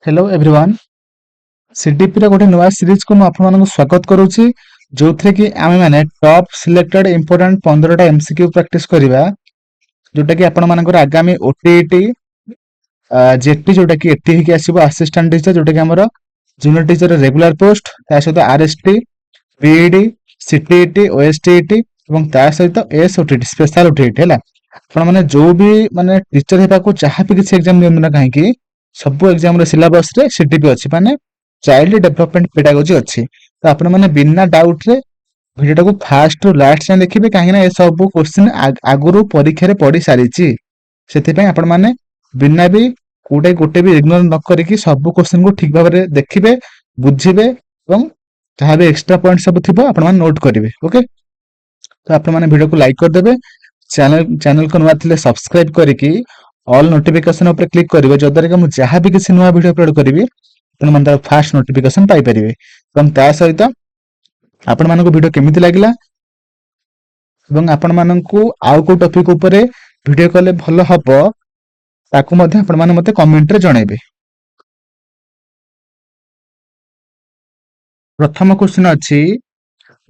Hello everyone CDP रे गोटे नुआ सीरीज को मैं स्वागत करुच्ची जो थे कि आमे माने टॉप सिलेक्टेड इंपोर्टेंट 15टा एमसीक्यू प्रैक्टिस करिबा जोटा कि आपण मानकर आगामी ओटीईटी जेटी जोटा कि एटी ही आसीबो असिस्टेंट टीचर जोटा कि हमर जूनियर टीचर रेगुलर पोस्ट ता सहित आरएसटी बीईडी सीटीईटी ओएसटीईटी एवं ता सहित एसओटीटी स्पेशल ओटीईटी हैला आपण माने जो भी माने टीचर हेबा को चाहा भी किसी एग्जाम नियम ना काहे कि सब एग्जाम रे सिलेबस रे सीडीपी अछि माने चाइल्ड डेवलपमेंट पेडागोजी अछि तो आपण माने बिना डाउट रे वीडियो को फास्ट टू लास्ट जान देखिबे काहे ना ए सब क्वेश्चन आगुरु परीक्षा रे पड़ी सारिछि सेति पय आपण माने बिना भी गोटे भी इग्नोर न करिकि सब क्वेश्चन को ठीक भाबरे देखिबे बुझिबे एवं जहाँ भी एक्स्ट्रा पॉइंट सब थिबो आपण माने नोट करिवे ओके। तो आपण माने वीडियो को लाइक कर देबे चैनल को नुआ थिले सब्सक्राइब करिकि ऑल नोटिफिकेशन ऊपर क्लिक करिवे जदर कि मु जहाँ भी किसी नुआ वीडियो अपलोड करिवि आपण माने फास्ट नोटिफिकेशन पाई परिवे एवं ता सहित आपण मानको वीडियो केमिति लागिला एवं आपण माननकु आउ को टॉपिक ऊपर वीडियो कले भलो हबो ताकू मध्ये आपण माने मते कमेंट रे जणाइबे। प्रथम क्वेश्चन अछि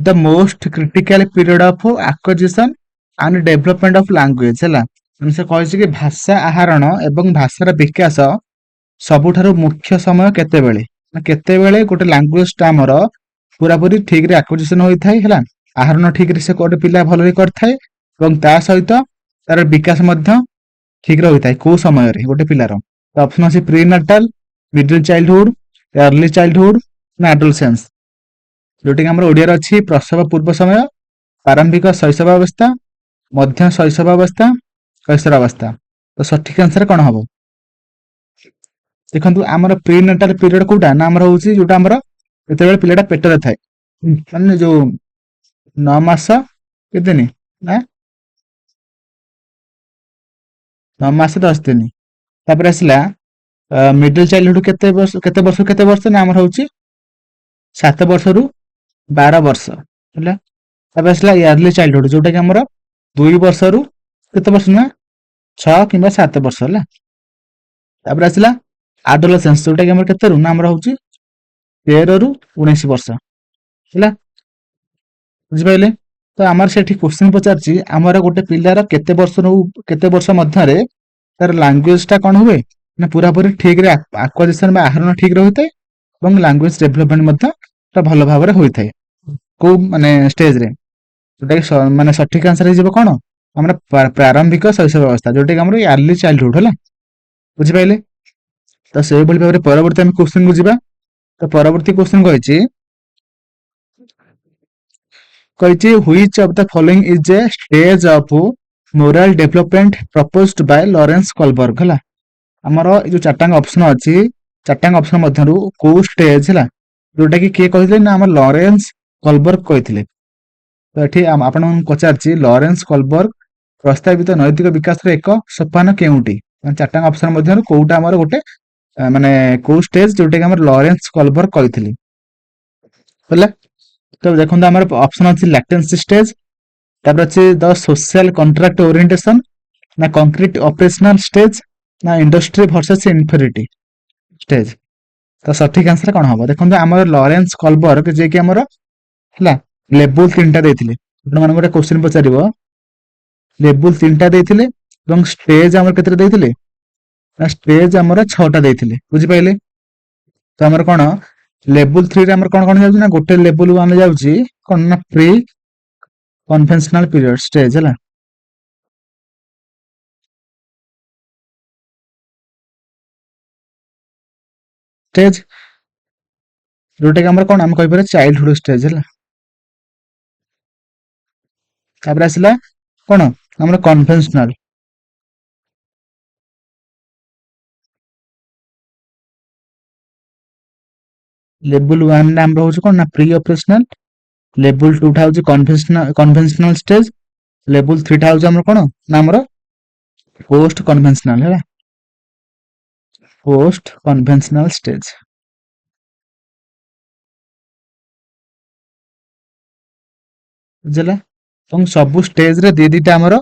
the most critical period of acquisition and development of language हैला से कहै कि भाषा आहरण एवं भाषार विकास सबुठारु मुख्य समय केतेबेले गोटे लैंग्वेज टा हमर पूरा पूरी ठीक रे एक्विजिशन होई थाई हैला आहरण ठीक रे से कोटे पिला भलो रे करथाय एवं ता सहित तार विकास मध्य ठीक रे होई थाई को समय रे गोटे पिलार तो ऑप्शन अछि pre natal middle childhood early childhood ना एडोलसेंस जोटी हमर ओडिया रे अछि प्रसव पूर्व समय प्रारंभिक शैशव अवस्था मध्य शैशव अवस्था कैशोर अवस्था तो सठिक आंसर कोन हबो देखंतु हमर प्री नाटाल पीरियड कोटा ना हमर होउची जोटा हमर एतेबेले पिलाटा पेट रे थाए माने जो 9 मास केतेनी ना 9 मास 10 दिन तापर आसला मिडिल चाइल्डहुड केते वर्ष ना हमर होउची 7 वर्ष रु 12 वर्ष हैला तापर आसला इयरली चाइल्डहुड जोटा कि हमर 2 वर्ष रु केते वर्ष ना 6 किबा 7 वर्ष हैला तापर आसला एडोलसेंस जोटा कि हमर केते रु ना हमर होउची 13 रु 19 वर्ष हैला बुझि पाइले तो हमर सेठी क्वेश्चन पचारची हमर गोटे पिलार केते वर्ष मध्य रे तार लैंग्वेज टा कोन हुए ना पूरा पूरी ठीक रे एक्विजिशन बा आहरण ठीक रहते एवं लैंग्वेज डेवलपमेंट मध्य ता भलो भाबरे होई थाए को माने स्टेज रे जोटा कि माने सठिक आंसर हिजबो कोन हमर प्रारंभिक शैशव अवस्था जोटा कि हमर अर्ली चाइल्डहुड हैला बुझि पाइले तो से बोली भाबरे परवर्ती हम क्वेश्चन को जिबा तो परवर्ती question कहैछि which of the following is a stage of moral development proposed by Lawrence Kohlberg हला हमर जो चारटांग ऑप्शन अछि चारटांग ऑप्शन मध्यरु को स्टेज हला जोटा कि कहिले ना हमर लॉरेंस कोलबर्ग कहिथिले तो एठी आपण पचारछि लॉरेंस कोलबर्ग प्रस्तावित नैतिक विकास रे एक सोपान केउटी चारटांग ऑप्शन मध्यरु कोउटा हमर गोटे माने को स्टेज जोटा कि हमर लॉरेंस कोलबर्ग कहिथिले हला तो देखो हमारे ऑप्शन अच्छी लैटेंसी स्टेज तापर अच्छे द सोशल कॉन्ट्रैक्ट ओरिएंटेशन ना कंक्रीट ऑपरेशनल स्टेज ना इंडस्ट्री वर्सेस इन्फेरिटी स्टेज तो सठिक आंसर कोन हबो देखो हमर लॉरेंस कोलबर्ग जे कि हमर हला लेवल 3टा देथिले आपण मान गोटे क्वेश्चन पचारिबो लेवल 3टा देथिले एवं स्टेज हमर केते देथिले ना स्टेज हमर 6टा देथिले बुझि पाइले तो हमर कोन लेवल 3 रे हमर कोन जाउची ना गोटे लेवल 1 रे जाउची कोन ना प्री कन्वेंशनल पीरियड स्टेज हला स्टेज जोटे कि हमर कोन हम कहि पारे चाइल्डहुड स्टेज हला तापर आसला कोन हमर कन्वेंशनल लेवल 1 रे हमर होउची कोन ना प्री ऑपरेशनल लेवल 2 टा होउची कन्वेंशनल स्टेज लेवल 3 टा होउची हमर कोन ना हमर पोस्ट कन्वेंशनल है पोस्ट कन्वेंशनल स्टेज बुझला तो सब स्टेज रे दीटा हमर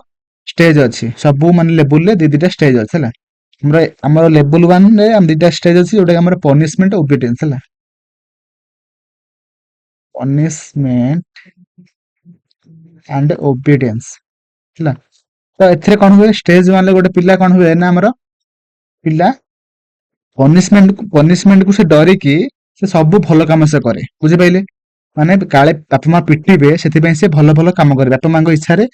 स्टेज अछि सब माने लेवल रे दीटा स्टेज अछि हला ଆମର ଲେବୁଲ 1 ରେ ଆମ ଦିଟା ଷ୍ଟେଜ ଅଛି ଯୋଉଟା କି ଆମର ପନିଶମେଣ୍ଟ ଓବିଡିଏନ୍ସ ହେଲା। ପନିଶମେଣ୍ଟ ଆଣ୍ଡ ଓବିଡିଏନ୍ସ ହେଲା। ତ ଏଥିରେ କଣ ହୁଏ, ଷ୍ଟେଜ 1 ରେ ଗୋଟେ ପିଲା କଣ ହୁଏ ନା ଆମର ପିଲା ପନିଶମେଣ୍ଟ କୁ ସେ ଡରିକି ସେ ସବୁ ଭଲ କାମ ସେ କରେ, ବୁଝିପାରିଲେ? ମାନେ କାଳେ ବାପା ମା ପିଟିବେ ସେଥିପାଇଁ ସେ ଭଲ ଭଲ କାମ କରେ, ବାପା ମାଙ୍କ ଇଚ୍ଛାରେ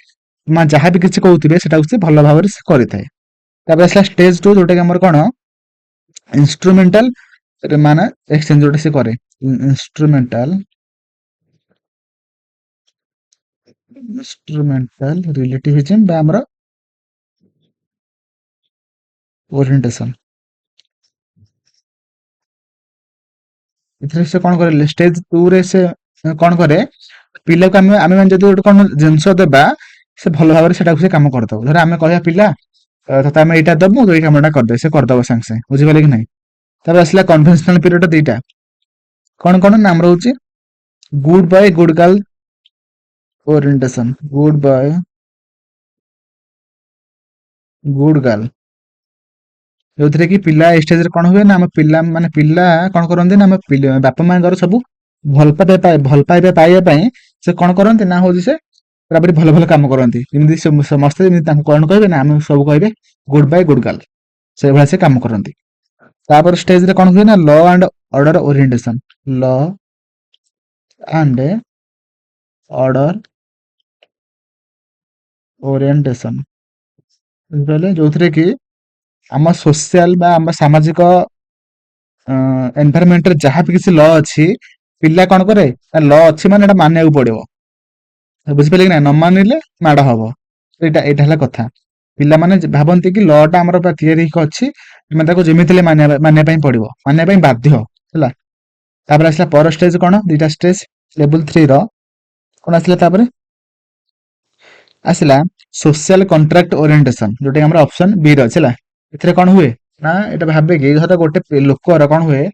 ମା ଯାହା ବି କିଛି କହୁଥିବେ ସେଟାକୁ ସେ ଭଲ ଭାବରେ ସେ କରିଥାଏ। ତାପରେ ଆସିଲା ଷ୍ଟେଜ 2 ଯୋଉଟା କି ଆମର କଣ ଇନଷ୍ଟ୍ରୁମେଣ୍ଟାଲ ମାନେ ଏକ୍ସଚେଞ୍ଜ ଯୋଉଟା ସେ କରେ, ଇନଷ୍ଟ୍ରୁମେଣ୍ଟାଲ ରିଲେଟିଭିଜମ ବା ଆମର ଓରିଏଣ୍ଟେସନ। ଏଥିରେ ସେ କଣ କରେ, ଷ୍ଟେଜ 2 ରେ ସେ କଣ କରେ, ପିଲାକୁ ଆମେ ମାନେ ଯଦି ଗୋଟେ କଣ ଜିନିଷ ଦେବା ସେ ଭଲ ଭାବରେ ସେଟାକୁ ସେ କାମ କରିଦବ। ଧର ଆମେ କହିବା ପିଲା ତତେ ଆମେ ଏଇଟା ଦବୁ ତୁ ଏଇ କାମଟା କରିଦେ, ସେ କରିଦବ ସାଙ୍ଗେ ସାଙ୍ଗେ, ବୁଝିପାରିଲେ କି ନାହିଁ? ତାପରେ ଆସିଲା କନଭେନସନାଲ ପିରିୟଡ ଦିଟା, କଣ ନାମ ରହୁଛି ଗୁଡ ବୟ ଗୁଡ ଗାର୍ଲ ଓରିଏଣ୍ଟେସନ, ଗୁଡ ବୟ ଗୁଡ ଗାର୍ଲ, ଯୋଉଥିରେ କି ପିଲା ଏ ଷ୍ଟେଜରେ କଣ ହୁଏ ନା ଆମ ପିଲା କଣ କରନ୍ତି ନା ଆମ ବାପା ମାଙ୍କର ସବୁ ଭଲ ପାଇବା ପାଇବା ପାଇଁ ସେ କଣ କରନ୍ତି ନା ହଉଛି ସେ ପୁରାପୁରି ଭଲ ଭଲ କାମ କରନ୍ତି, ଯେମିତି ସମସ୍ତେ ଯେମିତି ତାଙ୍କୁ କଣ କହିବେ ନା ଆମେ ସବୁ କହିବେ ଗୁଡ ବାଇ ଗୁଡ ଗାର୍ଲ, ସେଇଭଳିଆ ସେ କାମ କରନ୍ତି। ତାପରେ ଷ୍ଟେଜରେ କଣ ହୁଏ ନା law and order orientation, law and order orientation, ବୁଝିପାରିଲେ? ଯୋଉଥିରେ କି ଆମ ସୋସିଆଲ ବା ଆମ ସାମାଜିକ ଏନଭାରମେଣ୍ଟରେ ଯାହା ବି କିଛି ଲ ଅଛି ପିଲା କଣ କରେ, ଲ ଅଛି ମାନେ ଏଟା ମାନିବାକୁ ପଡିବ, ବୁଝିପାରିଲେ କି ନା? ନ ମାନିଲେ ମାଡ ହବ, ଏଇଟା ହେଲା କଥା। ପିଲାମାନେ ଭାବନ୍ତି କି ଲ ଟା ଆମର ତିଆରି ହେଇକି ଅଛି, ଆମେ ତାକୁ ଯେମିତି ହେଲେ ମାନିବା ପାଇଁ ପଡିବ, ମାନିବା ପାଇଁ ବାଧ୍ୟ ହେଲା। ତାପରେ ଆସିଲା ପର ଷ୍ଟେଜ କଣ, ଦିଟା ଷ୍ଟେଜ ଲେବୁଲ 3 ର କଣ ଆସିଲା, ତାପରେ ଆସିଲା ସୋସିଆଲ କଣ୍ଟ୍ରାକ୍ଟ ଓରିଏଣ୍ଟେସନ, ଯୋଉଟା ଆମର ଅପସନ ବି ର ଅଛି ହେଲା। ଏଥିରେ କଣ ହୁଏ ନା ଏଇଟା ଭାବେ କି ଧର ଗୋଟେ ଲୋକର କଣ ହୁଏ,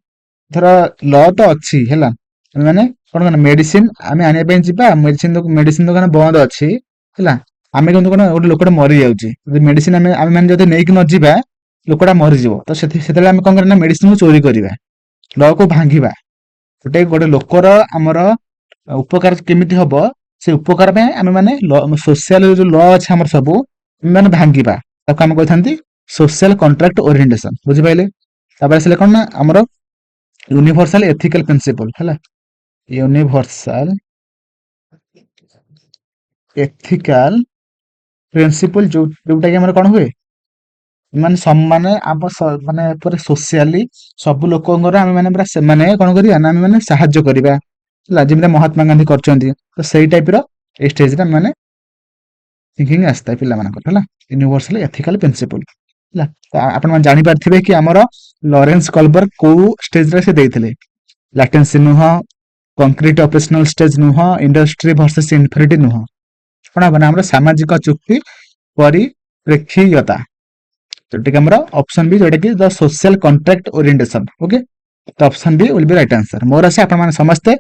ଧର ଲ ତ ଅଛି ହେଲା, ମାନେ କଣ ମେଡିସିନ ଆମେ ଆଣିବା ପାଇଁ ଯିବା, ମେଡିସିନ ଦୋକାନ ବନ୍ଦ ଅଛି ହେଲା, ଆମେ କିନ୍ତୁ କଣ ଗୋଟେ ଲୋକଟା ମରି ଯାଉଛି, ମେଡିସିନ ଆମେ ମାନେ ଯଦି ନେଇକି ନ ଯିବା ଲୋକଟା ମରିଯିବ, ତ ସେତେବେଳେ ଆମେ କଣ କରିବା ନା ମେଡିସିନ କୁ ଚୋରି କରିବା, ଲ କୁ ଭାଙ୍ଗିବା। ଗୋଟେ ଲୋକର ଆମର ଉପକାର କେମିତି ହବ ସେ ଉପକାର ପାଇଁ ଆମେ ମାନେ ସୋସିଆଲ ଯୋଉ ଲ ଅଛି ଆମର ସବୁ ମାନେ ଭାଙ୍ଗିବା, ତାକୁ ଆମେ କହିଥାନ୍ତି ସୋସିଆଲ କଣ୍ଟ୍ରାକ୍ଟ ଓରିଏଣ୍ଟେସନ, ବୁଝିପାରିଲେ? ତାପରେ ଆସିଲେ କଣ ନା ଆମର ୟୁନିଭର୍ସାଲ ଏଥିକାଲ ପ୍ରିନ୍ସିପଲ ହେଲା, ୟୁନିଭର୍ସାଲ ଏଥିକାଲ ପ୍ରିନ୍ସିପଲ ଯୋଉଟା କି ଆମର କଣ ହୁଏ ମାନେ ସମାନେ ଆମ ମାନେ ପୁରା ସୋସିଆଲି ସବୁ ଲୋକଙ୍କର ଆମେ ମାନେ ପୁରା ସେମାନେ କଣ କରିବା ନା ଆମେ ମାନେ ସାହାଯ୍ୟ କରିବା ହେଲା, ଯେମିତି ମହାତ୍ମା ଗାନ୍ଧୀ କରିଛନ୍ତି, ତ ସେଇ ଟାଇପ ର ଏଇ ଷ୍ଟେଜରେ ଆମେ ମାନେ ଥିଙ୍କିଂ ଆସିଥାଏ ପିଲାମାନଙ୍କର ହେଲା, ୟୁନିଭର୍ସାଲ ଏଥିକାଲ ପ୍ରିନ୍ସିପଲ ହେଲା। ଆପଣ ମାନେ ଜାଣିପାରିଥିବେ କି ଆମର ଲରେନ୍ସ କଲବର୍ଗ କୋଉ ଷ୍ଟେଜରେ ସେ ଦେଇଥିଲେ, ଲାଟେନ୍ସି ନୁହଁ, କଂକ୍ରିଟ ଅପରେସନାଲ ଷ୍ଟେଜ ନୁହଁ, ଇଣ୍ଡଷ୍ଟ୍ରି ଭର୍ସେସ ଇନଫିନିଟି ନୁହଁ, କଣ ହବ ନା ଆମର ସାମାଜିକ ଚୁକ୍ତି ପରିପ୍ରେକ୍ଷୀୟତା, ଯୋଉଟାକି ଆମର ଅପସନ ବି, ଯୋଉଟା କି ଦ ସୋସିଆଲ କଣ୍ଟ୍ରାକ୍ଟ ଓରିଏଣ୍ଟେସନ। ଓକେ, ତ option B will be right answer. ମୋର ଅଛି ଆପଣ ମାନେ ସମସ୍ତେ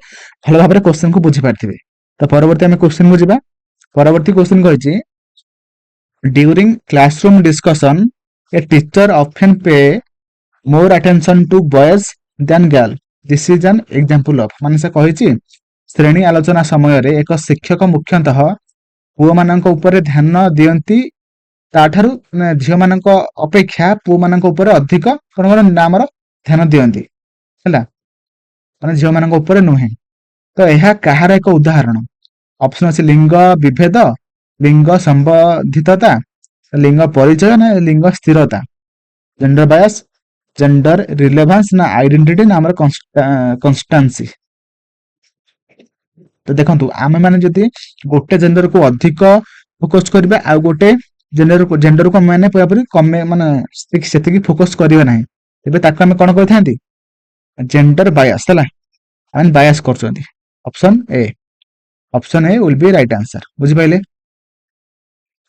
ଭଲ ଭାବରେ କ୍ୱେଶ୍ଚନ କୁ ବୁଝିପାରିଥିବେ। ତ ପରବର୍ତ୍ତୀ ଆମେ କ୍ୱେଶ୍ଚନ କୁ ଯିବା। ପରବର୍ତ୍ତୀ କ୍ୱେଶ୍ଚନ କହିଛି during classroom discussion a teacher often pay more attention to boys than girl, this is an example of, ମାନେ ସେ କହିଛି ଶ୍ରେଣୀ ଆଲୋଚନା ସମୟରେ ଏକ ଶିକ୍ଷକ ମୁଖ୍ୟତଃ ପୁଅ ମାନଙ୍କ ଉପରେ ଧ୍ୟାନ ଦିଅନ୍ତି ତାଠାରୁ ଝିଅ ମାନଙ୍କ ଅପେକ୍ଷା ପୁଅ ମାନଙ୍କ ଉପରେ ଅଧିକ କଣ ଆମର ଧ୍ୟାନ ଦିଅନ୍ତି ହେଲା, ମାନେ ଝିଅ ମାନଙ୍କ ଉପରେ ନୁହେଁ। ତ ଏହା କାହାର ଏକ ଉଦାହରଣ? ଅପସନ ଅଛି ଲିଙ୍ଗ ବିଭେଦ, ଲିଙ୍ଗ ସମ୍ବନ୍ଧିତତା, ଲିଙ୍ଗ ପରିଚୟ ନା ଲିଙ୍ଗ ସ୍ଥିରତା, ଜେଣ୍ଡର ବାୟସ, ଜେଣ୍ଡର ରିଲେଭାନ୍ସ ନା ଆଇଡେଣ୍ଟିଟି ନା ଆମର କନଷ୍ଟାନ୍ସି। ତ ଦେଖନ୍ତୁ ଆମେ ମାନେ ଯଦି ଗୋଟେ ଜେଣ୍ଡରକୁ ଅଧିକ ଫୋକସ କରିବା ଆଉ ଗୋଟେ ଜେଣ୍ଡରକୁ ଆମେ ମାନେ ପୁରାପୁରି କମେ ମାନେ ସେତିକି ଫୋକସ କରିବା ନାହିଁ, ଏବେ ତାକୁ ଆମେ କଣ କରିଥାନ୍ତି ଜେଣ୍ଡର ବାୟାସ ହେଲା, ଆମେ ବାୟାସ କରୁଛନ୍ତି। Option A will B right answer, ବୁଝିପାରିଲେ?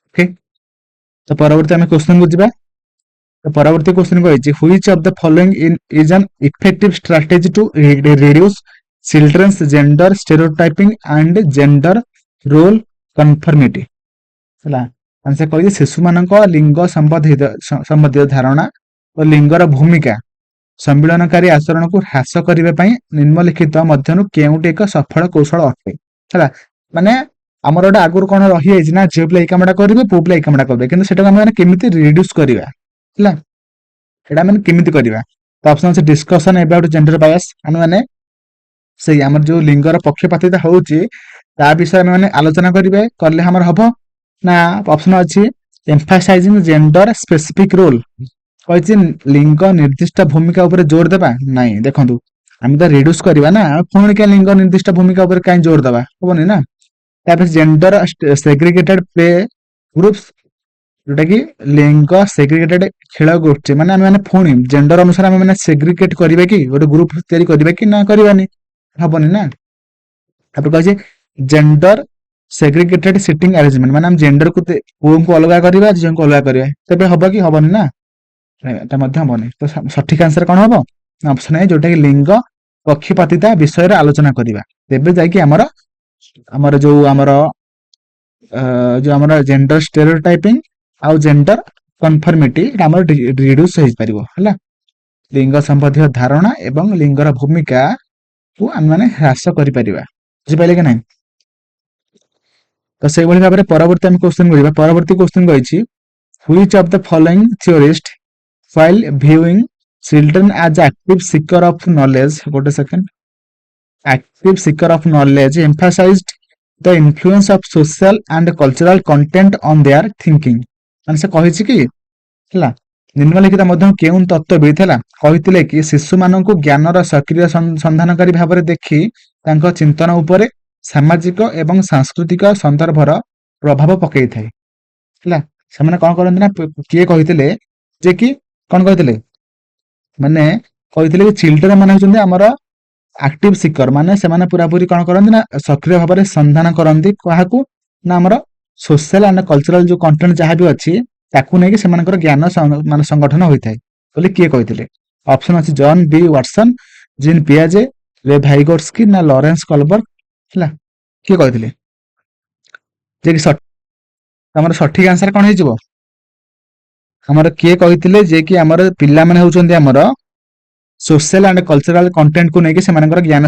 ଓକେ, ତ ପରବର୍ତ୍ତୀ ଆମେ କ୍ୱେଶ୍ଚନ କୁ ଯିବା। ତ ପରବର୍ତ୍ତୀ କ୍ୱେଶ୍ଚନ କହିଛି which of the following is an effective strategy to reduce children's gender stereotyping and gender role conformity, ହେଲା, ମାନେ ସେ କହିଛି ଶିଶୁ ମାନଙ୍କ ଲିଙ୍ଗ ସମ୍ବନ୍ଧୀୟ ଧାରଣା ଓ ଲିଙ୍ଗର ଭୂମିକା ସମ୍ମିଳନକାରୀ ଆଚରଣକୁ ହ୍ରାସ କରିବା ପାଇଁ ନିମ୍ନଲିଖିତ ମଧ୍ୟରୁ କେଉଁଟି ଏକ ସଫଳ କୌଶଳ ଅଟେ? ହେଲା, ମାନେ ଆମର ଗୋଟେ ଆଗରୁ କଣ ରହିଯାଇଛି ନା ଝିଅ ପିଲା ଏଇ କାମଟା କରିବେ, ପୁଅ ପିଲା ଏଇ କାମଟା କରିବେ, କିନ୍ତୁ ସେଟାକୁ ଆମେ ମାନେ କେମିତି ରିଡ୍ୟୁସ କରିବା, ହେଲା ସେଟା ଆମେ କେମିତି କରିବା? ତ ଅପସନ ଅଛି ଡିସ୍କସନ ଏବାଉଟ ଜେଣ୍ଡର ବାୟାସ, ଆମେ ମାନେ ସେଇ ଆମର ଯୋଉ ଲିଙ୍ଗର ପକ୍ଷପାତିତା ହଉଛି ତା ବିଷୟରେ ଆମେ ମାନେ ଆଲୋଚନା କଲେ ଆମର ହବ ନା? ଅପସନ ଅଛି ଏମ୍ଫାସାଇଜିଂ ଜେଣ୍ଡର ସ୍ପେସିଫିକ ରୋଲ, କହିଛି ଲିଙ୍ଗ ନିର୍ଦ୍ଦିଷ୍ଟ ଭୂମିକା ଉପରେ ଜୋର ଦେବା। ନାଇଁ, ଦେଖନ୍ତୁ ଆମେ ତ ରିଡ୍ୟୁସ କରିବା ନା, ପୁଣି କାଇଁ ଲିଙ୍ଗ ନିର୍ଦ୍ଦିଷ୍ଟ ଭୂମିକା ଉପରେ କାଇଁ ଜୋର ଦେବା, ହବନି ନା। ତାପରେ ଜେଣ୍ଡର ସେଗ୍ରିଗେଟେଡ ପ୍ଲେ ଗ୍ରୁପ୍ସ, ଯୋଉଟା କି ଲିଙ୍ଗ ସେଗ୍ରିଗେଟେଡ ଖେଳ ଗୋଷ୍ଠୀ, ମାନେ ଆମେ ମାନେ ପୁଣି ଜେଣ୍ଡର ଅନୁସାରେ ଆମେ ମାନେ ସେଗ୍ରିଗେଟ କରିବା କି ଗୋଟେ ଗ୍ରୁପ ତିଆରି କରିବା କି ନା କରିବାନି, ହବନି ନା। ତାପରେ କହିଛି ଜେଣ୍ଡର ସେଗ୍ରିଗେଟେଡ ସିଟିଂ ଆରେଞ୍ଜମେଣ୍ଟ, ମାନେ ଆମେ ଜେଣ୍ଡରକୁ ପୁଅଙ୍କୁ ଅଲଗା କରିବା, ଝିଅଙ୍କୁ ଅଲଗା କରିବା, ତେବେ ହବ କି ହବନି ନା, এটা ମଧ୍ୟ ହବନି। ତ ସଠିକ ଆନ୍ସର କଣ ହବ? ଅପସନ ଏ, ଯୋଉଟା କି ଲିଙ୍ଗ ପକ୍ଷପାତିତା ବିଷୟରେ ଆଲୋଚନା କରିବା, ତେବେ ଯାଇକି ଆମର ଆମର ଯୋଉ ଆମର ଜେଣ୍ଡର ଷ୍ଟେରିଓଟାଇପିଂ ଆଉ ଜେଣ୍ଡର କନଫର୍ମିଟି ଆମର ରିଡ୍ୟୁସ ହେଇପାରିବ, ହେଲା। ଲିଙ୍ଗ ସମ୍ବନ୍ଧୀୟ ଧାରଣା ଏବଂ ଲିଙ୍ଗର ଭୂମିକା କୁ ଆମେ ମାନେ ହ୍ରାସ କରିପାରିବା, ବୁଝିପାରିଲେ କି ନାହିଁ? ତ ସେଇଭଳି ଭାବରେ ପରବର୍ତ୍ତୀ ଆମେ କ୍ୱେଶ୍ଚନ କରିବା। ପରବର୍ତ୍ତୀ କ୍ୱେଶ୍ଚନ କହିଛି which of the following theorists while viewing children as active seeker of knowledge, ଗୋଟେ second, active seeker of knowledge emphasized the influence of social and cultural content on their thinking, ମାନେ ସେ କହିଛି କି ହେଲା ନିମ୍ନଲିଖିତ ମଧ୍ୟ କେଉଁ ତତ୍ତ୍ୱବିତ୍ ହେଲା କହିଥିଲେ କି ଶିଶୁମାନଙ୍କୁ ଜ୍ଞାନର ସକ୍ରିୟ ସନ୍ଧାନକାରୀ ଭାବରେ ଦେଖି ତାଙ୍କ ଚିନ୍ତନ ଉପରେ ସାମାଜିକ ଏବଂ ସାଂସ୍କୃତିକ ସନ୍ଦର୍ଭର ପ୍ରଭାବ ପକେଇଥାଏ, ହେଲା। ସେମାନେ କଣ କରନ୍ତି ନା, କିଏ କହିଥିଲେ ଯେ କି କଣ କହିଥିଲେ, ମାନେ କହିଥିଲେ କି ଚିଲଡ୍ରେନ ମାନେ ହଉଛନ୍ତି ଆମର ଆକ୍ଟିଭ ସିକର, ମାନେ ସେମାନେ ପୁରାପୁରି କଣ କରନ୍ତି ନା ସକ୍ରିୟ ଭାବରେ ସନ୍ଧାନ କରନ୍ତି କାହାକୁ ନା ଆମର ସୋସିଆଲ ଆଣ୍ଡ କଲଚରାଲ ଯୋଉ କଣ୍ଟେଣ୍ଟ ଯାହା ବି ଅଛି ତାକୁ ନେଇକି ସେମାନଙ୍କର ଜ୍ଞାନ ମାନେ ସଂଗଠନ ହୋଇଥାଏ ବୋଲି କିଏ କହିଥିଲେ? ଅପସନ ଅଛି ଜନ୍ ବି ୱାଟସନ, ଜିନ୍ ପିଆଜେ, ରେ ଭାଇଗୋଟ୍ସକି ନା ଲରେନ୍ସ କଲବର୍ଗ, ହେଲା। କିଏ କହିଥିଲେ? ଯେ କି ଆମର ସଠିକ ଆନ୍ସର କଣ ହେଇଯିବ? ଆମର କିଏ କହିଥିଲେ ଯେ କି ଆମର ପିଲାମାନେ ହଉଛନ୍ତି ଆମର ସୋସିଆଲ ଆଣ୍ଡ କଲଚରାଲ କଣ୍ଟେଣ୍ଟକୁ ନେଇକି ସେମାନଙ୍କର ଜ୍ଞାନ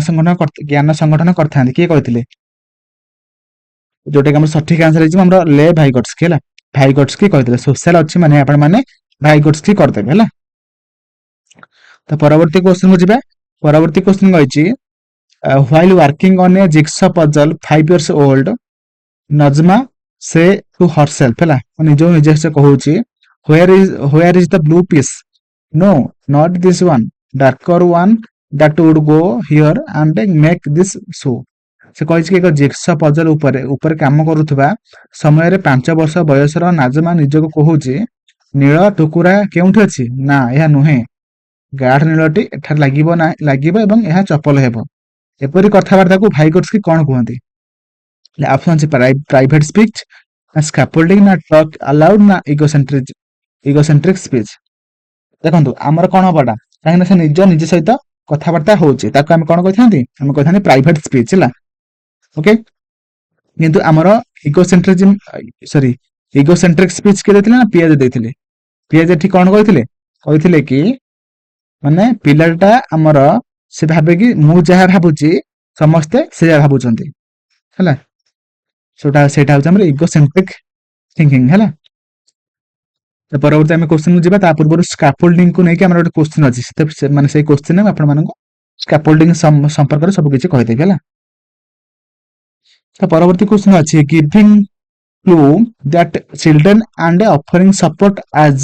ସଂଗଠନ କରିଥାନ୍ତି, କିଏ କହିଥିଲେ? ଯୋଉଟା କି ଆମର ସଠିକ ଆନ୍ସର ହେଇଯିବ ଆମର ଲେ ଭାଇଗୋଟ୍ସକି, ହେଲା। ଭାଇଗୋଟ୍ସକି କହିଥିଲେ ସୋସିଆଲ ଅଛି ମାନେ ଆପଣ ମାନେ ଭାଇଗୋଟ୍ସକି କରିଦେବେ, ହେଲା। ତ ପରବର୍ତ୍ତୀ କ୍ୱେଶ୍ଚନକୁ ଯିବା। ପରବର୍ତ୍ତୀ କ୍ୱେଶ୍ଚନ କହିଛି while working on a jigsaw puzzle 5 years old Najma ସେ ଟୁ ହରସେଲ୍ଫ, ହେଲା, ନିଜେ ସେ କହୁଛି where is the blue piece, no not this one, darker one that would go here and make this shoe। ସେ କହିଛି କି ଏକ ଜିଗ୍ସ ପଜଲ ଉପରେ କାମ କରୁଥିବା ସମୟରେ 5 ବର୍ଷ ବୟସର ନାଜମା ନିଜକୁ କହୁଛି ନୀଳ ଟୁକୁରା କେଉଁଠି ଅଛି, ନା ଏହା ନୁହେଁ, ଗାଢ ନୀଳଟି ଏଠାରେ ଲାଗିବ ଏବଂ ଏହା ଚପଲ ହେବ। ଏପରି କଥାବାର୍ତ୍ତାକୁ ଭାଇଗୋଟ୍ସକି କଣ କୁହନ୍ତି? ଅପସନ ଅଛି ପ୍ରାଇଭେଟ ସ୍ପିଚ, ନା ସ୍କାଫୋଲ୍ଡିଂ, ନା ଟକ୍ ଆଲାଉଡ, ନା ଇଗୋସେଣ୍ଟ୍ରିକ ସ୍ପିଚ। ଦେଖନ୍ତୁ ଆମର କଣ ହବ ଏଟା, କାହିଁକି ନା ସେ ନିଜ ସହିତ କଥାବାର୍ତ୍ତା ହଉଛି, ତାକୁ ଆମେ କଣ କହିଥାନ୍ତି? ଆମେ କହିଥାନ୍ତି ପ୍ରାଇଭେଟ ସ୍ପିଚ, ହେଲା। ଓକେ, କିନ୍ତୁ ଆମର ଇଗୋସେଣ୍ଟ୍ରିକ ସ୍ପିଚ କିଏ ଦେଇଥିଲେ ନା ପିଆଜେ ଦେଇଥିଲେ। ପିଆଜେ ଏଠି କଣ କହିଥିଲେ କି ମାନେ ପିଲାଟା ଆମର ସେ ଭାବେ କି ମୁଁ ଯାହା ଭାବୁଛି ସମସ୍ତେ ସେୟା ଭାବୁଛନ୍ତି, ହେଲା। ସେଇଟା ହଉଛି ଆମର ଇଗୋସେଣ୍ଟ୍ରିକ ଥିଙ୍କିଂ, ହେଲା। ପରବର୍ତ୍ତୀ ଆମେ କ୍ୱେଶ୍ଚନକୁ ଯିବା। ତା ପୂର୍ବରୁ ସ୍କାଫୋଲ୍ଡିଂକୁ ନେଇକି ଆମର ଗୋଟେ କ୍ୱେଶ୍ଚନ ଅଛି, ମାନେ ସେଇ କ୍ୱେଶ୍ଚନ ଆପଣମାନଙ୍କୁ ସ୍କାଫୋଲ୍ଡିଂ ସମ୍ପର୍କରେ ସବୁ କିଛି କହିଦେବି, ହେଲା। ତ ପରବର୍ତ୍ତୀ କ୍ୱେଶ୍ଚନ ଅଛି giving clue that children and offering support as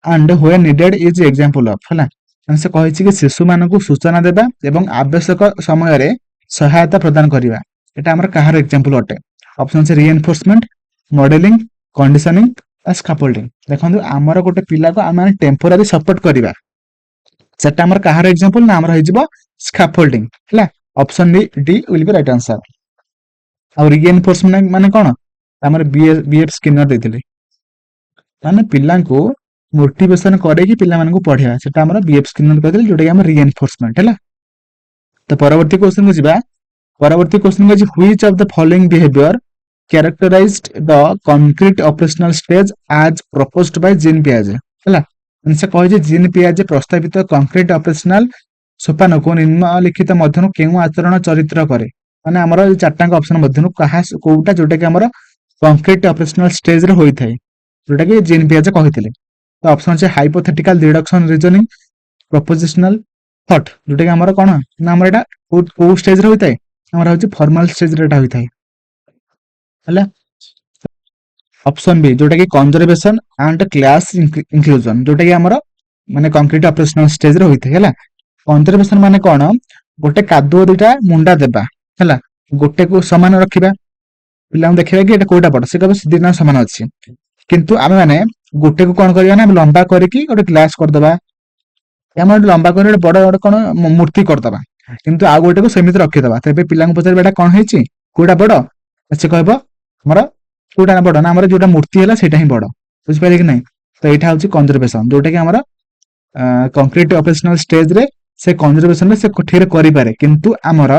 and when needed is example of, ହେଲା। ମାନେ ସେ କହିଛି କି ଶିଶୁମାନଙ୍କୁ ସୂଚନା ଦେବା ଏବଂ ଆବଶ୍ୟକ ସମୟରେ ସହାୟତା ପ୍ରଦାନ କରିବା, ଏଟା ଆମର କାହାର ଏକ୍ସାମ୍ପଲ ଅଟେ? ଅପସନ ଅଛି ରିଏନଫୋର୍ସମେଣ୍ଟ, ମଡେଲିଂ, କଣ୍ଡିସନିଂ, ସ୍କାଫୋଲ୍ଡିଂ। ଦେଖନ୍ତୁ ଆମର ଗୋଟେ ପିଲାକୁ ଆମେ ଟେମ୍ପୋରାରୀ ସପୋର୍ଟ କରିବା, ସେଟା ଆମର କାହାର ଏକ୍ସାମ୍ପଲ ନା ଆମର ହେଇଯିବ ସ୍କାଫୋଲ୍ଡିଂ, ହେଲା। Option D will be right answer. ଆଉ ରିଏନଫୋର୍ସମେଣ୍ଟ ମାନେ କଣ? ଆମର ବିଏଫ ସ୍କିନର ଦେଇଥିଲେ, ମାନେ ପିଲାଙ୍କୁ ମୋଟିଭେସନ କରେଇକି ପିଲାମାନଙ୍କୁ ପଢେଇବା, ସେଟା ଆମର ବିଏଫ ସ୍କିନର କହିଥିଲେ, ଯୋଉଟା କି ଆମର ରିଏନଫୋର୍ସମେଣ୍ଟ, ହେଲା। ତ ପରବର୍ତ୍ତୀ କ୍ୱେଶ୍ଚନକୁ ଯିବା। ପରବର୍ତ୍ତୀ କ୍ୱେଶ୍ଚନ ଅଛି which of the following behavior characterized the concrete operational stage as proposed by ଜିନ୍ ପିଆଜେ, ହେଲା। ସେ କହିଛି ଜିନ୍ ପିଆଜେ ପ୍ରସ୍ତାବିତ କଂକ୍ରିଟ ଅପରେସନାଲ ସୋପାନକୁ ନିମ୍ନଲିଖିତ ମଧ୍ୟରୁ କେଉଁ ଆଚରଣ ଚରିତ୍ର କରେ? ମାନେ ଆମର ଏଇ ଚାରିଟାଙ୍କ ଅପସନ ମଧ୍ୟରୁ କୋଉଟା ଯୋଉଟା କି ଆମର କଂକ୍ରିଟ ଅପରେସନାଲ ଷ୍ଟେଜରେ ହୋଇଥାଏ, ଯୋଉଟା କି ଜିନ୍ ପିଆଜେ କହିଥିଲେ। ତ ଅପସନ ଅଛି ହାଇପୋଥେଟିକାଲ ଡିଡକ୍ସନ ରିଜନିଂ, ପ୍ରପୋଜିସନାଲ ଥଟ୍, ଯୋଉଟା କି ଆମର କଣ ନା ଆମର ଏଇଟା କୋଉ ଷ୍ଟେଜରେ ହୋଇଥାଏ, ଆମର ହଉଛି ଫର୍ମାଲ ଷ୍ଟେଜରେ ଏଟା ହୋଇଥାଏ ହେଲା। ଅପସନ ବି ଯୋଉଟା କି କନଜରଭେସନ ଆଣ୍ଡ କ୍ଲାସ ଇନକ୍ଲୁଜନ, ଯୋଉଟା କି ଆମର ମାନେ କଂକ୍ରିଟ ଅପରେସନାଲ ଷ୍ଟେଜରେ ହୋଇଥାଏ ହେଲା। କନଜରଭେସନ ମାନେ କଣ, ଗୋଟେ କାଦୁଅ ଦିଟା ମୁଣ୍ଡା ଦେବା ହେଲା, ଗୋଟେକୁ ସମାନ ରଖିବା, ପିଲାଙ୍କୁ ଦେଖିବା କି ଏଟା କୋଉଟା ବଡ, ସେ କହିବ ଦିନ ସମାନ ଅଛି, କିନ୍ତୁ ଆମେ ମାନେ ଗୋଟେକୁ କଣ କରିବା ନା ଲମ୍ବା କରିକି ଗୋଟେ ଗ୍ଲାସ କରିଦବା, ଆମେ ଗୋଟେ ଲମ୍ବା କରି ଗୋଟେ ବଡ ଗୋଟେ କଣ ମୂର୍ତ୍ତି କରିଦବା, କିନ୍ତୁ ଆଉ ଗୋଟେକୁ ସେମିତି ରଖିଦବା। ତେବେ ପିଲାଙ୍କୁ ପଚାରିବା ଏଟା କଣ ହେଇଛି, କୋଉଟା ବଡ, ସେ କହିବ ଆମର କୋଉଟା ବଡ ନା ଆମର ଯୋଉଟା ମୂର୍ତ୍ତି ହେଲା ସେଇଟା ହିଁ ବଡ, ବୁଝିପାରିଲେ କି ନାହିଁ। ତ ଏଇଟା ହଉଛି କନଜରଭେସନ, ଯୋଉଟା କି ଆମର କଂକ୍ରିଟ ଅପରେସନାଲ ଷ୍ଟେଜରେ ସେ କନଜରଭେସନରେ ସେ ଠିକରେ କରିପାରେ, କିନ୍ତୁ ଆମର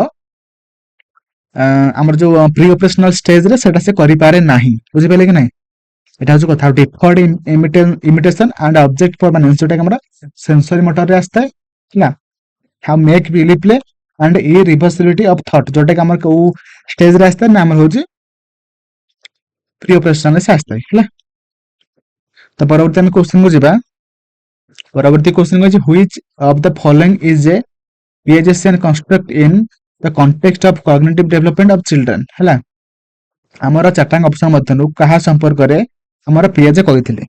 ଯୋଉ ପ୍ରି ଅପରେସନାଲ ଷ୍ଟେଜରେ ସେଟା ସେ କରିପାରେ ନାହିଁ, ବୁଝିପାରିଲେ କି ନାହିଁ। এটা হচ্ছে কথা deferred imitation and object permanence, ଯୋଉଟା କି ଆମର ସେନ୍ସରି ମୋଟରରେ ଆସିଥାଏ ହେଲା। How make believe play and irreversibility of thought, ଯୋଉଟା କି ଆମର କୋଉ ଷ୍ଟେଜରେ ଆସିଥାଏ ନା ଆମର ହଉଛି ପ୍ରି ଅପରେସନାଲରେ ସେ ଆସିଥାଏ ହେଲା। ତ ପରବର୍ତ୍ତୀ ଆମେ କ୍ୱେଶ୍ଚନକୁ ଯିବା। ପରବର୍ତ୍ତୀ କ୍ୱେଶ୍ଚନ ଅଛି which of the following is a Piagetian construct in the context of cognitive development of children ହେଲା। ଆମର ଚାରିଟାଙ୍କ ଅପସନ ମଧ୍ୟରୁ କାହା ସମ୍ପର୍କରେ ଆମର ପିଆଜେ କହିଥିଲେ,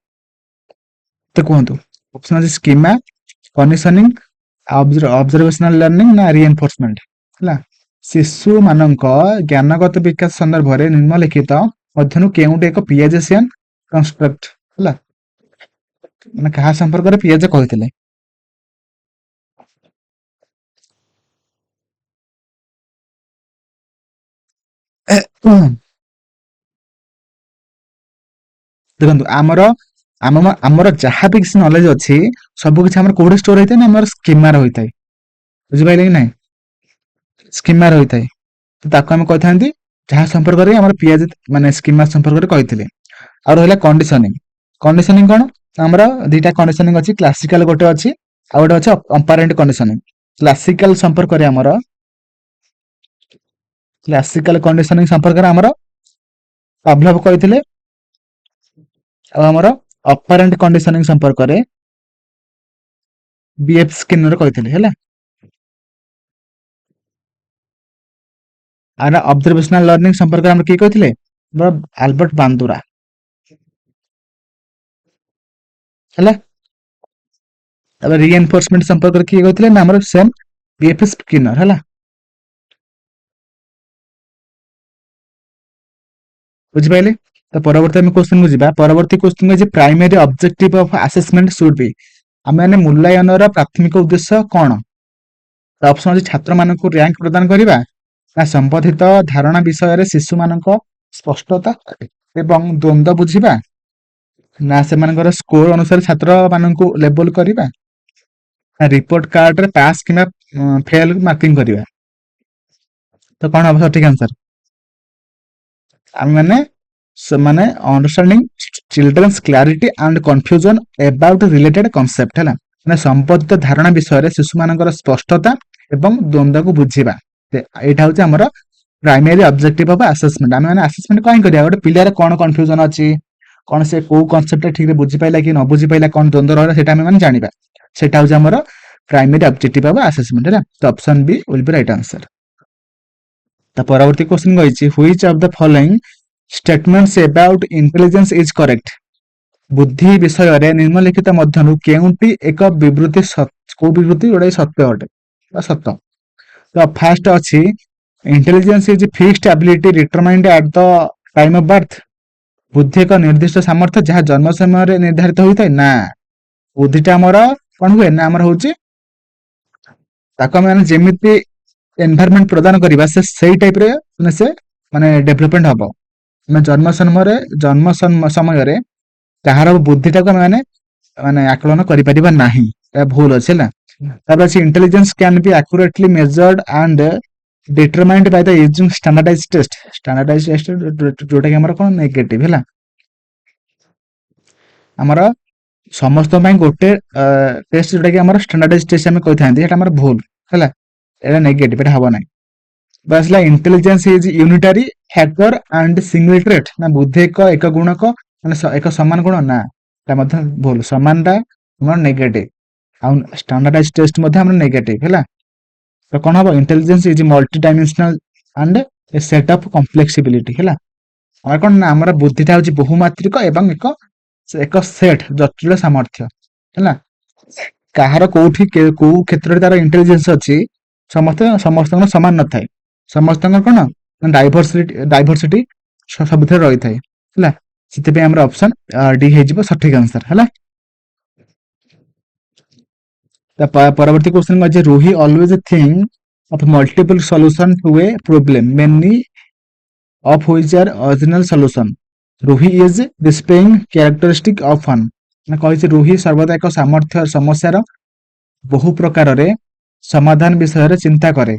ତ କୁହନ୍ତୁ। ଅପସନ ଅଛି ସ୍କିମା, କଣ୍ଡିସନିଂ, ଅବଜରଭେସନାଲ ଲର୍ଣ୍ଣିଂ ନା ରିଏନଫୋର୍ସମେଣ୍ଟ ହେଲା। ଶିଶୁ ମାନଙ୍କ ଜ୍ଞାନଗତ ବିକାଶ ସନ୍ଦର୍ଭରେ ନିମ୍ନଲିଖିତ ମଧ୍ୟରୁ କେଉଁଟି ଏକ ପିଆଜେସିଆନ କନଷ୍ଟ୍ରକ୍ଟ ହେଲା, ମାନେ କାହା ସମ୍ପର୍କରେ ପିଆଜେ କହିଥିଲେ। ଦେଖନ୍ତୁ ଆମର ଯାହା ବି କିଛି ନଲେଜ ଅଛି ସବୁ କିଛି ଆମର କୋଉଠି ଷ୍ଟୋର ହେଇଥାଏ ନା ଆମର ସ୍କିମାରେ ହୋଇଥାଏ, ବୁଝିପାରିଲେ କି ନାହିଁ। ସ୍କିମାରେ ହୋଇଥାଏ, ତ ତାକୁ ଆମେ କହିଥାନ୍ତି ଯାହା ସମ୍ପର୍କରେ ଆମର ପିଆଜ ମାନେ ସ୍କିମା ସମ୍ପର୍କରେ କହିଥିଲେ। ଆଉ ରହିଲା କଣ୍ଡିସନିଂ। କଣ୍ଡିସନିଂ କଣ, ଆମର ଦିଟା କଣ୍ଡିସନିଂ ଅଛି, କ୍ଲାସିକାଲ ଗୋଟେ ଅଛି ଆଉ ଗୋଟେ ଅଛି ଅମ୍ପାରେଣ୍ଟ କଣ୍ଡିସନିଂ। କ୍ଲାସିକାଲ ସମ୍ପର୍କରେ ଆମର କ୍ଲାସିକାଲ କଣ୍ଡିସନିଂ ସମ୍ପର୍କରେ ଆମର ପାଭଲଭ କହିଥିଲେ, ଆଉ ଆମର ଅପରେଣ୍ଟ କଣ୍ଡିସନିଂ ସମ୍ପର୍କରେ ବିଏଫ ସ୍କିନର କହିଥିଲେ ହେଲା। ଆଉ ଅବଜରଭେସନାଲ ଲର୍ଣ୍ଣିଂ ସମ୍ପର୍କରେ ଆମର କିଏ କହିଥିଲେ, ଆଲବର୍ଟ ବାନ୍ଦୁରା ହେଲା। ତାପରେ ରିଏନଫୋର୍ସମେଣ୍ଟ ସମ୍ପର୍କରେ କିଏ କହିଥିଲେ ନା ଆମର ସେମ ବିଏଫ ସ୍କିନର ହେଲା। ବୁଝିପାରିଲେ। ତ ପରବର୍ତ୍ତୀ ଆମେ କ୍ୱେଶ୍ଚନକୁ ଯିବା। ପରବର୍ତ୍ତୀ କ୍ୱେଶ୍ଚନ ଅଛି primary objective of assessment should be, ଆମେ ମାନେ ମୂଲ୍ୟାୟନର ପ୍ରାଥମିକ ଉଦ୍ଦେଶ୍ୟ କଣ। ଅପସନ ଅଛି ଛାତ୍ରମାନଙ୍କୁ ର୍ୟାଙ୍କ ପ୍ରଦାନ କରିବା, ନା ସମ୍ବନ୍ଧିତ ଧାରଣା ବିଷୟରେ ଶିଶୁମାନଙ୍କ ସ୍ପଷ୍ଟତା ଏବଂ ଦ୍ୱନ୍ଦ୍ୱ ବୁଝିବା, ନା ସେମାନଙ୍କର ସ୍କୋର ଅନୁସାରେ ଛାତ୍ର ମାନଙ୍କୁ ଲେବଲ କରିବା, ନା ରିପୋର୍ଟ କାର୍ଡରେ ପାସ୍ କିମ୍ବା ଫେଲ ମାର୍କିଂ କରିବା। ତ କଣ ହବ ସଠିକ ଆନ୍ସର, ଆମେ ମାନେ ସେମାନେ understanding children's clarity and confusion about related concept ହେଲା, ମାନେ ସମ୍ବନ୍ଧିତ ଧାରଣା ବିଷୟରେ ଶିଶୁମାନଙ୍କର ସ୍ପଷ୍ଟତା ଏବଂ ଦ୍ୱନ୍ଦ୍ୱକୁ ବୁଝିବା। ଏଇଟା ହଉଛି ଆମର ପ୍ରାଇମେରୀ ଅବଜେକ୍ଟିଭ ଅଫ ଆସେସମେଣ୍ଟ। ଆମେ ମାନେ ଆସେସମେଣ୍ଟ କାହିଁ କରିବା, ଗୋଟେ ପିଲାର କଣ କନଫ୍ୟୁଜନ ଅଛି, କଣ ସେ କୋଉ କନସେପ୍ଟ ଠିକରେ ବୁଝିପାଇଲା କି ନ ବୁଝିପାଇଲା, କଣ ଦ୍ୱନ୍ଦ୍ୱ ରହିଲା ସେଇଟା ଆମେ ମାନେ ଜାଣିବା, ସେଇଟା ହଉଛି ଆମର ପ୍ରାଇମେରୀ ଅବଜେକ୍ଟିଭ ଅଫ ଆସେସମେଣ୍ଟ ହେଲା। ତ option B will be right answer. ତା ପରବର୍ତ୍ତୀ କ୍ୱେଶ୍ଚନ କହିଛି ହୁଇଚ of the following statements about intelligence is correct, ବୁଦ୍ଧି ବିଷୟରେ ନିମ୍ନଲିଖିତ ମଧ୍ୟରୁ କେଉଁଟି ଏକ ବିବୃତ୍ତି କୋଉ ବିବୃତ୍ତି ଯୋଉଟା ସତ୍ୟ ଅଟେ ବା ସତ। ତ ଫାଷ୍ଟ ଅଛି intelligence is fixed ability determined at the time of birth, ବୁଦ୍ଧି ଏକ ନିର୍ଦ୍ଦିଷ୍ଟ ସାମର୍ଥ୍ୟ ଯାହା ଜନ୍ମ ସମୟରେ ନିର୍ଦ୍ଧାରିତ ହୋଇଥାଏ, ନା ବୁଦ୍ଧିଟା ଆମର କଣ ହୁଏ ନା ଆମର ହଉଛି ତାକୁ ଆମେ ମାନେ ଯେମିତି ଏନଭାରମେଣ୍ଟ ପ୍ରଦାନ କରିବା ସେ ସେଇ ଟାଇପରେ ମାନେ ସେ ମାନେ ଡେଭଲପମେଣ୍ଟ ହବ। ଆମେ ଜନ୍ମ ସମୟରେ କାହାର ବୁଦ୍ଧିଟାକୁ ଆମେ ମାନେ ଆକଳନ କରିପାରିବା ନାହିଁ, ଏହା ଭୁଲ ଅଛି ହେଲା। ତାପରେ ଅଛି intelligence can be accurately measured and determined by the using standardise test, standardise test ଯୋଉଟା କି ଆମର କଣ ନେଗେଟିଭ ହେଲା। ଆମର ସମସ୍ତଙ୍କ ପାଇଁ ଗୋଟେ ଟେଷ୍ଟ ଯୋଉଟା କି ଆମର ଷ୍ଟାଣ୍ଡାର୍ଡାଇଜ ଟେଷ୍ଟ ଆମେ କହିଥାନ୍ତି ସେଟା ଆମର ଭୁଲ ହେଲା, ଏଟା ନେଗେଟିଭ, ଏଟା ହବ ନାହିଁ। ଆସିଲା intelligence is unitary factor and single trait, ନା ବୁଦ୍ଧି ଏକ ଗୁଣକ ମାନେ ଏକ ସମାନ ଗୁଣ, ନା এটা ମଧ୍ୟ ଭୁଲ। ସମାନଟା ଆମର ନେଗେଟିଭ, ଆଉ ଷ୍ଟାଣ୍ଡାର୍ଡାଇଜ ଟେଷ୍ଟ ମଧ୍ୟ ଆମର ନେଗେଟିଭ ହେଲା। ତ କଣ ହବ, intelligence is multidimensional and a set of complexibility ହେଲା। ଆମର କଣ ନା ଆମର ବୁଦ୍ଧିଟା ହଉଛି ବହୁମାତ୍ରିକ ଏବଂ ଏକ ସେଟ୍ ଜଟିଳ ସାମର୍ଥ୍ୟ ହେଲା। କାହାର କୋଉଠି କୋଉ କ୍ଷେତ୍ରରେ ତାର ଇଣ୍ଟେଲିଜେନ୍ସ ଅଛି ସମସ୍ତଙ୍କର ସମାନ ନଥାଏ, ସମସ୍ତଙ୍କର କଣ ଡାଇଭରସିଟି ସବୁଥିରେ ରହିଥାଏ ହେଲା। ସେଥିପାଇଁ ଆମର ଅପସନ ଡି ହେଇଯିବ ସଠିକ ଆନ୍ସର ହେଲା। ପରବର୍ତ୍ତୀ କ୍ୱେଶ୍ଚନ ଅଛି Ruhi always think of multiple solution to a problem many of which are original solution. Ruhi is displaying characteristic of one, ମାନେ କହିଛି ରୁହି ସର୍ବଦା ଏକ ସମସ୍ୟାର ବହୁ ପ୍ରକାରରେ ସମାଧାନ ବିଷୟରେ ଚିନ୍ତା କରେ,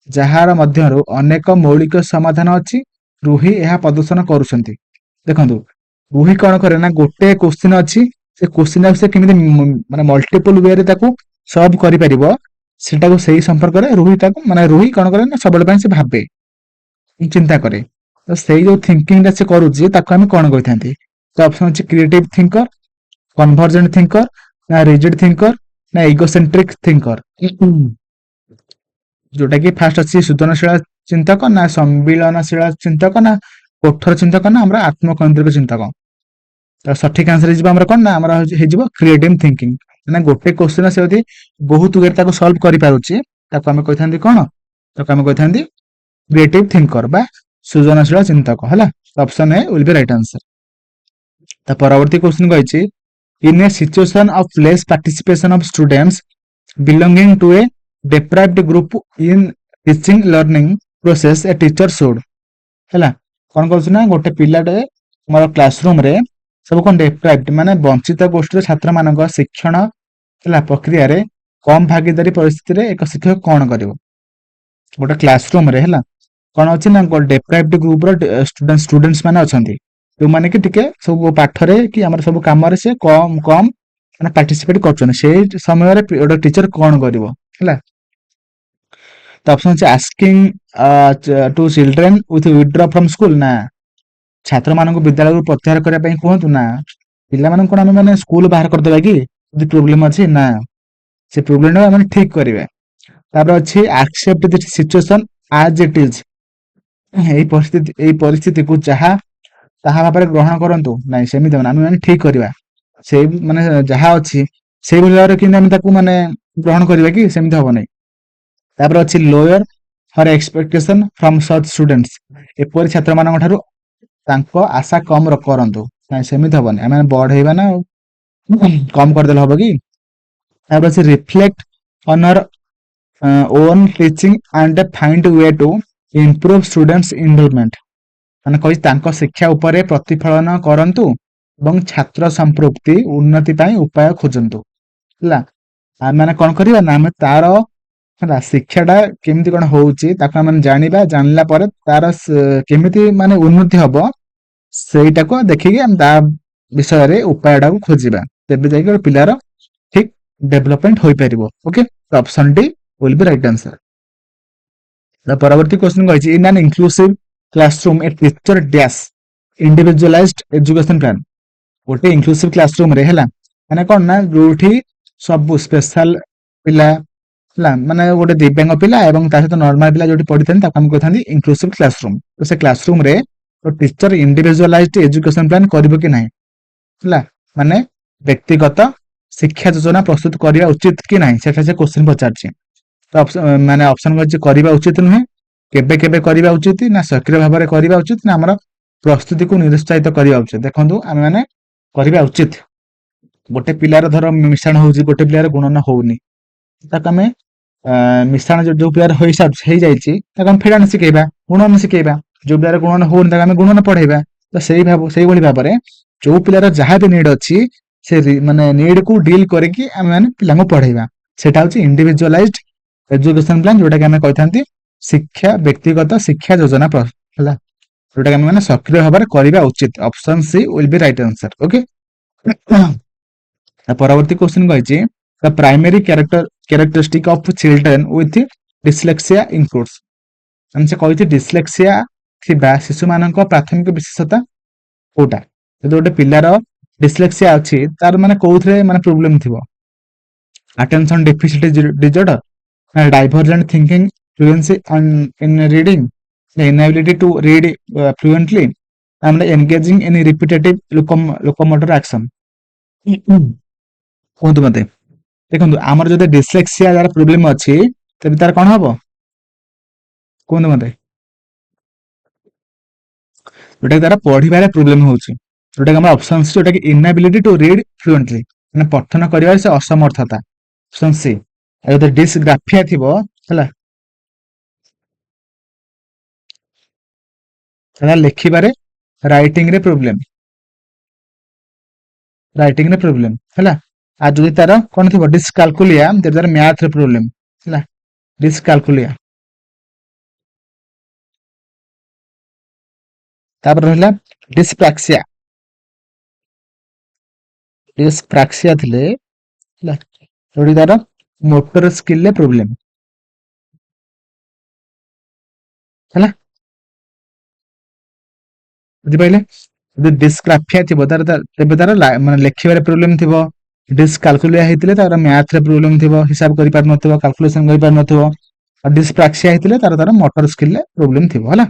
ଯାହାର ମଧ୍ୟରୁ ଅନେକ ମୌଳିକ ସମାଧାନ ଅଛି। ରୁହି ଏହା ପ୍ରଦର୍ଶନ କରୁଛନ୍ତି। ଦେଖନ୍ତୁ ରୁହି କଣ କରେ ନା ଗୋଟେ କ୍ୱେଶ୍ଚିନ ଅଛି, ସେ କ୍ୱେଶ୍ଚିନଟାକୁ ସେ କେମିତି ମାନେ ମଲ୍ଟିପଲ ୱେରେ ତାକୁ ସଲ୍ଭ କରିପାରିବ, ସେଟାକୁ ସେଇ ସମ୍ପର୍କରେ ରୁହି କଣ କରେ ନା ସବୁବେଳେ ପାଇଁ ସେ ଭାବେ, ଚିନ୍ତା କରେ। ତ ସେଇ ଯୋଉ ଥିଙ୍କିଂଟା ସେ କରୁଛି ତାକୁ ଆମେ କଣ କହିଥାନ୍ତି? ତ ଅପସନ ଅଛି କ୍ରିଏଟିଭ ଥିଙ୍କର, କନଭର୍ଜେଣ୍ଟ ଥିଙ୍କର, ନା ରିଜିଡ ଥିଙ୍କର, ନା ଇଗୋସେଣ୍ଟ୍ରିକ ଥିଙ୍କର। ଯୋଉଟା କି ଫାଷ୍ଟ ଅଛି ସୃଜନଶୀଳ ଚିନ୍ତକ, ନା ସମ୍ବିଳନଶୀଳ ଚିନ୍ତକ, ନା କଠୋର ଚିନ୍ତକ, ନା ଆମର ଆତ୍ମକୈନ୍ଦ୍ରିକ ଚିନ୍ତକ। ତ ସଠିକ ଆନ୍ସର ହେଇଯିବ ଆମର କଣ ନା ଆମର ହେଇଯିବ କ୍ରିଏଟିଭ ଥିଙ୍କିଂ। ମାନେ ଗୋଟେ କ୍ୱେଶ୍ଚିନ ସେ ଯଦି ବହୁତ ୱେରେ ତାକୁ ସଲ୍ଭ କରିପାରୁଛି ତାକୁ ଆମେ କହିଥାନ୍ତି କଣ? ତାକୁ ଆମେ କହିଥାନ୍ତି କ୍ରିଏଟିଭ ଥିଙ୍କର ବା ସୃଜନଶୀଳ ଚିନ୍ତକ ହେଲା। Option A will be right answer. ତା ପରବର୍ତ୍ତୀ କ୍ୱେଶ୍ଚିନ କହିଛି in a situation of less participation of students belonging to a deprived group in teaching learning process a teacher should ହେଲା। କଣ କରୁଛୁ ନା ଗୋଟେ ପିଲାଟେ ଆମର କ୍ଲାସରୁମ ରେ ସବୁ କଣ ଡେପ୍ରାଇଭ୍ଡ ମାନେ ବଞ୍ଚିତ ଗୋଷ୍ଠୀର ଛାତ୍ର ମାନଙ୍କ ଶିକ୍ଷଣ ହେଲା ପ୍ରକ୍ରିୟାରେ କମ ଭାଗିଦାରୀ ପରିସ୍ଥିତିରେ ଏକ ଶିକ୍ଷକ କଣ କରିବ? ଗୋଟେ କ୍ଲାସରୁମ ରେ ହେଲା କଣ ଅଛି ନା ଡେପ୍ରାଇଭ୍ଡ ଗ୍ରୁପର ଷ୍ଟୁଡେଣ୍ଟସ୍ ମାନେ ଅଛନ୍ତି, ଯୋଉମାନେ କି ଟିକେ ସବୁ ପାଠରେ କି ଆମର ସବୁ କାମରେ ସେ କମ ମାନେ ପାର୍ଟିସିପେଟ କରୁଛନ୍ତି। ସେଇ ସମୟରେ ଗୋଟେ ଟିଚର କଣ କରିବ ହେଲା। ତ ଅପସନ ଅଛି asking to children withdraw from school, ନା ଛାତ୍ରମାନଙ୍କୁ ବିଦ୍ୟାଳୟରୁ ପ୍ରତ୍ୟାହାର କରିବା ପାଇଁ କୁହନ୍ତୁ, ନା ପିଲାମାନଙ୍କୁ କଣ ଆମେ ମାନେ ସ୍କୁଲ ବାହାର କରିଦେବା କି ଯଦି ପ୍ରୋବ୍ଲେମ ଅଛି, ନା ସେ ପ୍ରୋବ୍ଲେମ ଆମେ ଠିକ କରିବା। ତାପରେ ଅଛି ଆକ୍ସେପ୍ଟ ଦି ସିଚୁଏସନ ଆଜ ଇଟ୍ ଇଜ, ଏଇ ପରିସ୍ଥିତିକୁ ଯାହା ତାହା ଭାବରେ ଗ୍ରହଣ କରନ୍ତୁ, ନାଇଁ ସେମିତି ହବନି, ଆମେ ମାନେ ଠିକ କରିବା। ସେଇ ମାନେ ଯାହା ଅଛି ସେଇଭଳି ଭାବରେ କିନ୍ତୁ ଆମେ ତାକୁ ମାନେ ଗ୍ରହଣ କରିବା କି ସେମିତି ହବ ନାହିଁ। ତାପରେ ଅଛି lower her expectation from such students, ଏପରି ଛାତ୍ରମାନଙ୍କ ଠାରୁ ତାଙ୍କ ଆଶା କମ କରନ୍ତୁ, ନାଇଁ ସେମିତି ହବନି, ଆମେ ବଢେଇବା ନା ଆଉ କମ କରିଦେଲେ ହବ କି? ତାପରେ ଅଛି reflect on our own teaching and find way to improve students enrolment, ମାନେ କହି ତାଙ୍କ ଶିକ୍ଷା ଉପରେ ପ୍ରତିଫଳନ କରନ୍ତୁ ଏବଂ ଛାତ୍ର ସମ୍ପୃକ୍ତି ଉନ୍ନତି ପାଇଁ ଉପାୟ ଖୋଜନ୍ତୁ ହେଲା। ଆମେ ମାନେ କଣ କରିବା ନା ଆମେ ତାର ହେଲା ଶିକ୍ଷାଟା କେମିତି କଣ ହଉଛି ତାକୁ ଆମେ ଜାଣିବା, ଜାଣିଲା ପରେ ତାର କେମିତି ମାନେ ଉନ୍ନତି ହବ ସେଇଟାକୁ ଦେଖିକି ଆମେ ତା ବିଷୟରେ ଉପାୟଟାକୁ ଖୋଜିବା, ତେବେ ଯାଇକି ଗୋଟେ ପିଲାର ଠିକ ଡେଭଲପମେଣ୍ଟ ହୋଇପାରିବ। Okay, option D will be right answer. ପରବର୍ତ୍ତୀ କ୍ୱେଶ୍ଚନ କହିଛି in an inclusive classroom a teacher dash individualised education plan. ଗୋଟେ ଇନକ୍ଲୁସିଭ କ୍ଲାସରୁମ ରେ ହେଲା ମାନେ କଣ ନା ଯୋଉଠି ସବୁ ସ୍ପେଶାଲ ପିଲା ହେଲା ମାନେ ଗୋଟେ ଦିବ୍ୟାଙ୍ଗ ପିଲା ଏବଂ ତା ସହିତ ନର୍ମାଲ ପିଲା ଯୋଉଠି ପଢିଥାନ୍ତି ତାକୁ ଆମେ କହିଥାନ୍ତି ଇନକ୍ଲୁସିଭ କ୍ଲାସରୁମ। ତ ସେ କ୍ଲାସରୁମ ରେ ଟିଚର ଇଣ୍ଡିଭିଜୁଆଲାଇଜଡ ଏଜୁକେସନ ପ୍ଲାନ କରିବ କି ନାହିଁ ହେଲା, ମାନେ ବ୍ୟକ୍ତିଗତ ଶିକ୍ଷା ଯୋଜନା ପ୍ରସ୍ତୁତ କରିବା ଉଚିତ କି ନାହିଁ ସେଟା ସେ କ୍ୱେଶ୍ଚିନ ପଚାରିଛି। ତ ମାନେ ଅପସନ କରିଛି କରିବା ଉଚିତ ନୁହେଁ, କେବେ କେବେ କରିବା ଉଚିତ, ନା ସକ୍ରିୟ ଭାବରେ କରିବା ଉଚିତ, ନା ଆମର ପ୍ରସ୍ତୁତିକୁ ନିରୁତ୍ସାହିତ କରିବା ଉଚିତ। ଦେଖନ୍ତୁ ଆମେ ମାନେ କରିବା ଉଚିତ। ଗୋଟେ ପିଲାର ଧର ମିଶାଣ ହଉଛି, ଗୋଟେ ପିଲାର ଗୁଣନ ହଉନି, ତାକୁ ଆମେ ମିଶାଣ ଯୋଉ ପିଲାର ହେଇଯାଇଛି ତାକୁ ଆମେ ଫେଡାଣ ଶିଖେଇବା, ଗୁଣନ ଶିଖେଇବା। ଯୋଉ ପିଲାର ଗୁଣନ ହଉନି ତାକୁ ଆମେ ଗୁଣନ ପଢେଇବା। ତ ସେଇଭଳି ଭାବରେ ଯୋଉ ପିଲାର ଯାହା ବି ନିଡ୍ ଅଛି ସେ ମାନେ ନିଡ୍ କୁ ଡିଲ୍ କରିକି ଆମେ ମାନେ ପିଲାଙ୍କୁ ପଢେଇବା, ସେଟା ହଉଛି ଇଣ୍ଡିଭିଜୁଆଲାଇଜଡ ଏଜୁକେସନ ପ୍ଲାନ, ଯୋଉଟା କି ଆମେ କହିଥାନ୍ତି ବ୍ୟକ୍ତିଗତ ଶିକ୍ଷା ଯୋଜନା ହେଲା, ଯୋଉଟା କି ଆମେ ମାନେ ସକ୍ରିୟ ଭାବରେ କରିବା ଉଚିତ। Option C will be right answer. Okay, ପରବର୍ତ୍ତୀ କ୍ୱେଶ୍ଚିନ୍ କହିଛି the primary characteristic of children with dyslexia includes. ମାନେ ସେ କହିଛି ଡିସ୍ଲେକ୍ସିଆ ଥିବା ଶିଶୁମାନଙ୍କ ପ୍ରାଥମିକ ବିଶେଷତା କୋଉଟା? ଯଦି ଗୋଟେ ପିଲାର ଡିସ୍ଲେକ୍ସିଆ ଅଛି ତାର ମାନେ କୋଉଥିରେ ମାନେ ପ୍ରୋବ୍ଲେମ ଥିବ? attention deficit disorder, divergent thinking, fluency in reading, the inability to read fluently, and engaging in repetitive locomotor action। କୁହନ୍ତୁ ମତେ, ଦେଖନ୍ତୁ ଆମର ଯଦି ଡିସ୍ଲେକ୍ସିଆ ଯାର ପ୍ରୋବ୍ଲେମ ଅଛି ତେବେ ତାର କଣ ହବ କୁହନ୍ତୁ ମତେ? ଯୋଉଟା ତାର ପଢିବାରେ ପ୍ରୋବ୍ଲେମ ହଉଛି, ଯୋଉଟା ଆମର ଅପସନ ସି, ଯୋଉଟା କି ଇନାବିଲିଟି ଟୁ ରିଡ୍ ଫ୍ଲୁଏଣ୍ଟଲି, ମାନେ ପଠନ କରିବାରେ ସେ ଅସମರ್ಥତା, ଅପସନ ସି। ଆଉ ଯଦି ଡିସଗ୍ରାଫିଆ ଥିବ ହେଲା, ତାହେଲେ ଲେଖିବାରେ ରାଇଟିଂ ରେ ପ୍ରୋବ୍ଲେମ, ରାଇଟିଂ ରେ ପ୍ରୋବ୍ଲେମ ହେଲା। ଆଉ ଯଦି ତାର କଣ ଥିବ ଡିସକାଲକୁଲିଆ, ଯଦି ତାର ମ୍ୟାଥ ରେ ପ୍ରୋବ୍ଲେମ ହେଲା, ଡିସକାଲକୁଲିଆ। ତାପରେ ରହିଲା ଡିସ୍ପ୍ରାକ୍ସିଆ, ଡିସ୍ପ୍ରାକ୍ସିଆ ଥିଲେ ହେଲା ଯୋଉଠି ତାର ମୋଟର ସ୍କିଲ ରେ ପ୍ରୋବ୍ଲେମ ହେଲା, ବୁଝିପାରିଲେ? ଯଦି ଡିସ୍ଗ୍ରାଫିଆ ଥିବ ତେବେ ତାର ମାନେ ଲେଖିବାରେ ପ୍ରୋବ୍ଲେମ ଥିବ। ଡିସକାଲକୁଲିଆ ହେଇଥିଲେ ତାର ମ୍ୟାଥ ରେ ପ୍ରୋବ୍ଲେମ ଥିବ, ହିସାବ କରିପାରୁନଥିବ, କାଲକୁଲେସନ କରିପାରୁନଥିବ। ଆଉ ଡିସ୍ପ୍ରାକ୍ସିଆ ହେଇଥିଲେ ତାର ମୋଟର ସ୍କିଲ ରେ ପ୍ରୋବ୍ଲେମ ଥିବ ହେଲା।